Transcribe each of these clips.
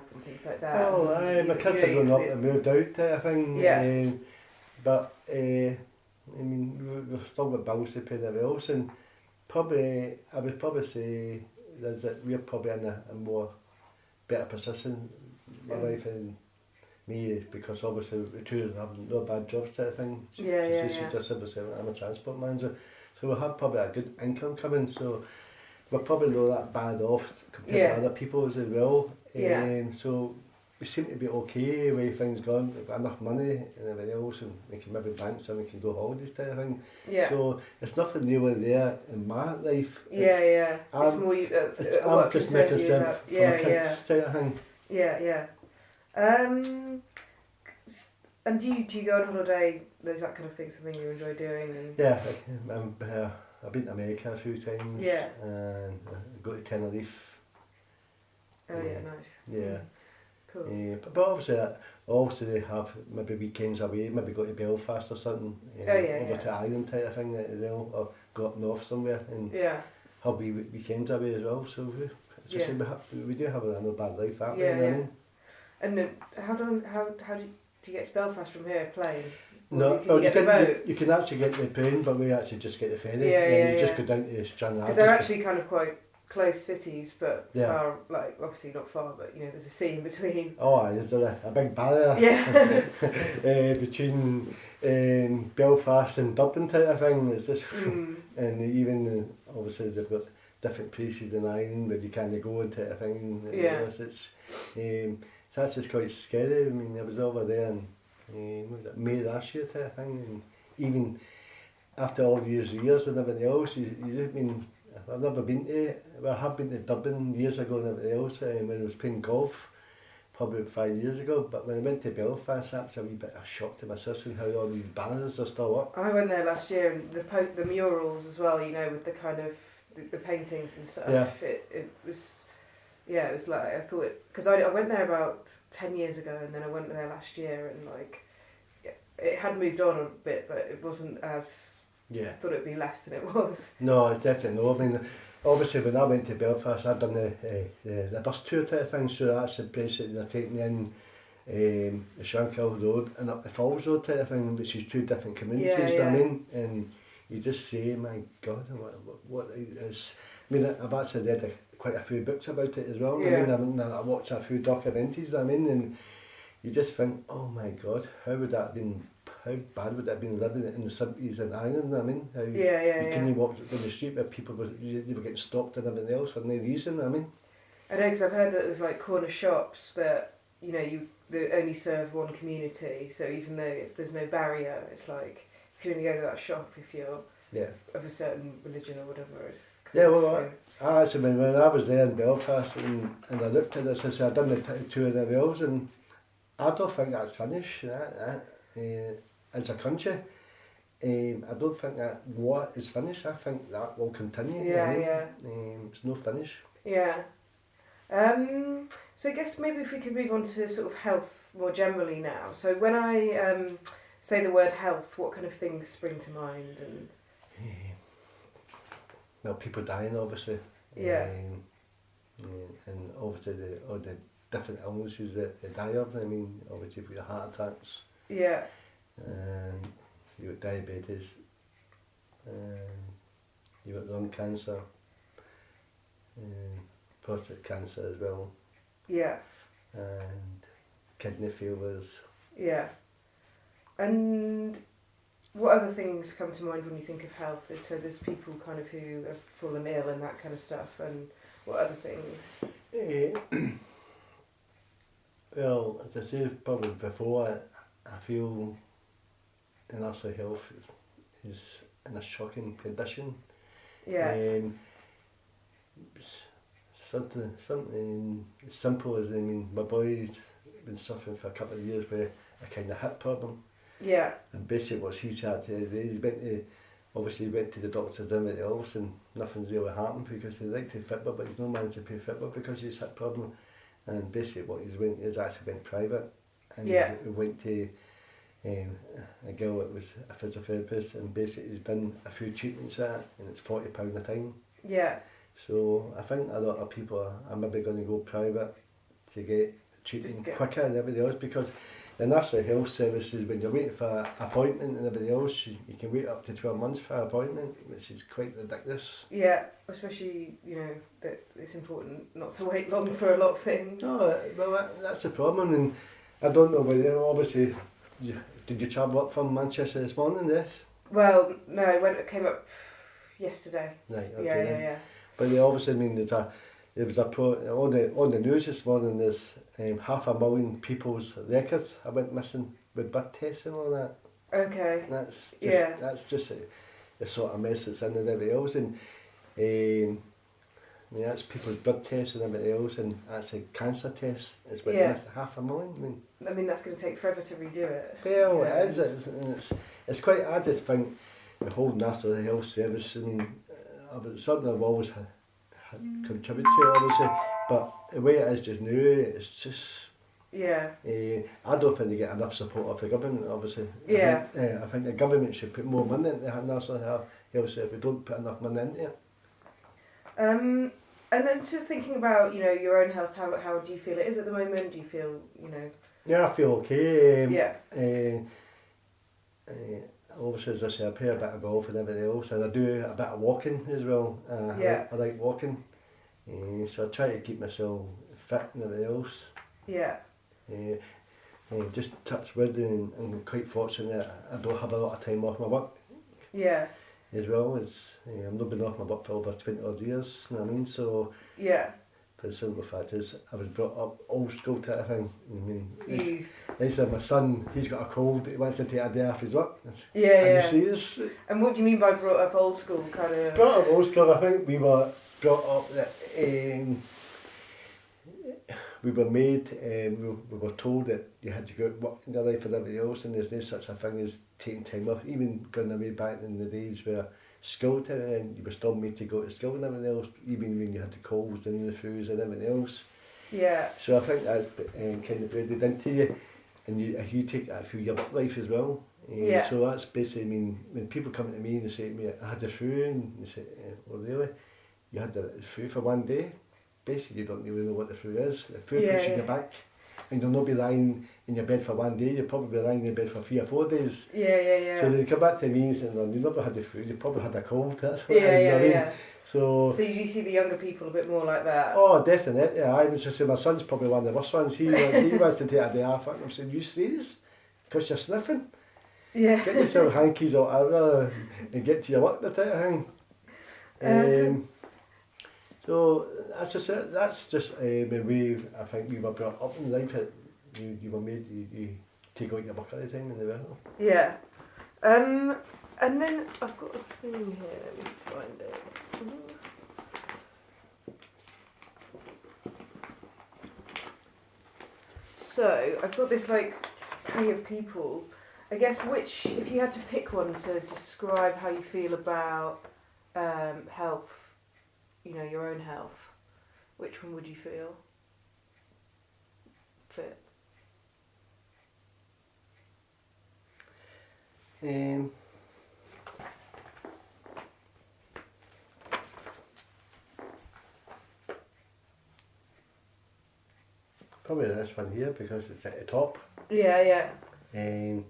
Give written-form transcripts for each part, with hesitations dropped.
up and things like that. Oh, and my kids are grown up and moved out type of thing. Yeah. But I mean, we've still got bills to pay and everything else, and probably I would probably say that we're probably in a more better position, my wife and me, because obviously we two have no bad jobs type of thing. She's just civil servant, I'm a transport manager, so we have probably a good income coming, so we're probably not that bad off compared to other people as well. So we seem to be okay with things going. We've got enough money and everything else, and we can maybe bank some, we can go holidays type of thing. So it's nothing really there in my life. It's more I'm just making sense for my kids type of thing. And do you go on holiday? There's that kind of thing, something you enjoy doing? And I've been to America a few times. And go to Tenerife. Oh nice. Yeah. Cool. But obviously they have maybe weekends away, maybe go to Belfast or something. Over to Ireland type of thing, or go up north somewhere and have weekends away as well. So we do have a no bad life that way. I mean. And how do you get to Belfast from here? Plane? You can actually get the plane, but we actually just get the ferry. You just go down to Stranraer. Because they're actually kind of quite close cities, but far, like obviously not far, but there's a sea in between. Oh, there's a big barrier between Belfast and Dublin type of thing. It's just, and even obviously they've got different places in Ireland where you can't go and type of thing. So that's just quite scary. I mean, I was over there in May last year type of thing, and even after all these years and everything else, I've never been to, I have been to Dublin years ago and everything else, when I was playing golf, probably 5 years ago, but when I went to Belfast, that was a wee bit of a shock to my system, how all these barriers are still up. I went there last year, and the murals as well, with the kind of, the paintings and stuff, it was like, I thought, because I went there about 10 years ago, and then I went there last year, and like, it had moved on a bit, but it wasn't as, I thought it'd be less than it was. No, it's definitely no. I mean, obviously when I went to Belfast, I'd done the bus tour type of thing, so that's the place that they're taking in the Shankill Road and up the Falls Road type of thing, which is two different communities, I mean, and you just say, my God, what is, I mean, I've actually read quite a few books about it as well. I mean, I watched a few documentaries, and you just think, oh my God, how bad would that have been living in the 70s in Ireland? I mean, how you couldn't walk down the street where people were getting stopped and everything else for no reason. I mean, I know, because I've heard that there's like corner shops that they only serve one community, so even though there's no barrier, it's like you can only go to that shop if you're of a certain religion or whatever. Actually, when I was there in Belfast and I looked at this, I said, I'd done the tour of the Wales, and I don't think that's finished as a country. I don't think that war is finished. I think that will continue. It's no finish. So I guess maybe if we could move on to sort of health more generally now. So when I say the word health, what kind of things spring to mind? And well, people dying, obviously. And obviously all the different illnesses that they die of. I mean, obviously you've got heart attacks. And you've got diabetes. You've got lung cancer. Prostate cancer as well. And kidney failures. And what other things come to mind when you think of health? So there's people kind of who have fallen ill and that kind of stuff, and what other things? Well, as I said probably before, I feel national health is in a shocking condition. Something as simple as, I mean, my boy's been suffering for a couple of years with a kind of hip problem. And basically what he's had to do, he went to the doctors and everything else, and nothing's really happened because he'd like to fitba, but he's not managed to pay fitba because of his hip problem. And basically what he's went is actually went private, and he went to a girl that was a physiotherapist, and basically he's done a few treatments at it, and it's £40 a time. So I think a lot of people are maybe going to go private to get treating quicker than everybody else, because the National Health Services, when you're waiting for an appointment and everybody else, you can wait up to 12 months for an appointment, which is quite ridiculous. Yeah, especially, that it's important not to wait long for a lot of things. No, well, that's the problem, and I don't know whether, obviously, did you travel up from Manchester this morning, yes? Well, no, it came up yesterday. Right, okay. Yeah. But they obviously, there was on the news this morning, there's 500,000 people's records I went missing with blood tests and all that. Okay. That's just the sort of mess that's in and everything else, and that's people's blood tests and everything else, and that's a cancer test. It's what missed 500,000. I mean, that's going to take forever to redo it. Well, it is. It's quite. I just think the whole National Health Service. I mean, it's something I've always had contributed to, obviously, but the way it is just now, it's just. Yeah. I don't think they get enough support off the government, obviously. Yeah. I think the government should put more money into the National Health Service if we don't put enough money into it. And then sort of thinking about, your own health, how do you feel it is at the moment? Do you feel, Yeah, I feel okay. Yeah. Obviously, as I say, I play a bit of golf and everything else, and I do a bit of walking as well. I like walking. So I try to keep myself fit and everything else. Yeah. Just touch wood, and I'm quite fortunate that I don't have a lot of time off my work. Yeah. As well, I've not been off my work for over 20 odd years, you know what I mean? So, yeah. The simple fact is, I was brought up old school type of thing. I mean, nice that my son, he's got a cold, he wants to take a day off his work. Yeah. You see this? And what do you mean by brought up old school, kind of? Brought up old school, I think we were brought up that we were made, we were told that you had to go out and work in your life and everything else, and there's no such a thing as taking time off. Even going away back in the days where school time, and you were still made to go to school and everything else, even when you had the colds and the flus and everything else. Yeah. So I think that's kind of bred into you, and you take that through your work life as well. Yeah. So that's basically, I mean, when people come to me and they say to me, I had the flu, and they say, well, really? You had the flu for one day? Basically, you don't really know what the flu is. The flu puts you in your back, and you'll not be lying in your bed for one day, you'll probably be lying in your bed for 3 or 4 days. Yeah. So they come back to me and say, no, you never had the flu, you probably had a cold, that's what it is. Yeah. So you do see the younger people a bit more like that? Oh, definitely. Yeah, I was just saying, my son's probably one of the worst ones. He wants to take a day off, and I'm saying, you serious? Because you're sniffing? Yeah. Get yourself hankies or whatever and get to your work, that type of thing. So that's just it. That's just the way I think we were brought up in life. You were made, you take out your work at the time in the world. Yeah. And then I've got a thing here, let me find it. So I've got this tree of people. I guess if you had to pick one to describe how you feel about health, your own health, which one would you feel fit? Probably this one here, because it's at the top. Yeah. I'm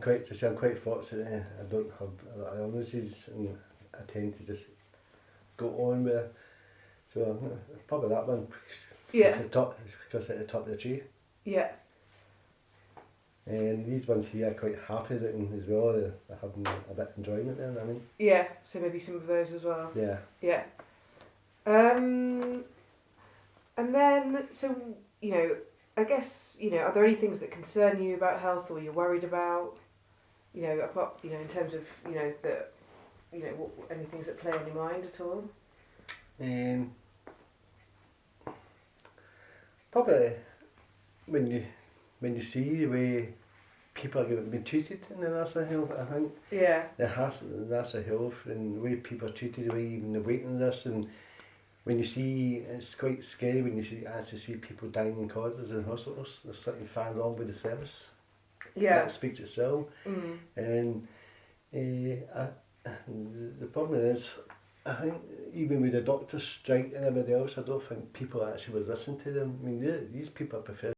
quite fortunate. I don't have a lot of illnesses, and I tend to just go on with it. So probably that one. Yeah. Because it's at the top of the tree. Yeah. And these ones here are quite happy looking as well. They're having a bit of enjoyment there, I mean. Yeah, so maybe some of those as well. Yeah. Yeah. And then, so, I guess, are there any things that concern you about health or you're worried about? Apart, in terms of, any things that play on your mind at all? Probably when you see the way people are being treated in the National Health, I think. Yeah. The National Health and the way people are treated, the way even the waiting list, and when you see, it's quite scary when you actually see people dying in corridors in hospitals. There's something far wrong with the service. Yeah. That speaks itself. Mm. And the problem is, I think even with the doctors' strike and everything else, I don't think people actually would listen to them. I mean, these people are professionals.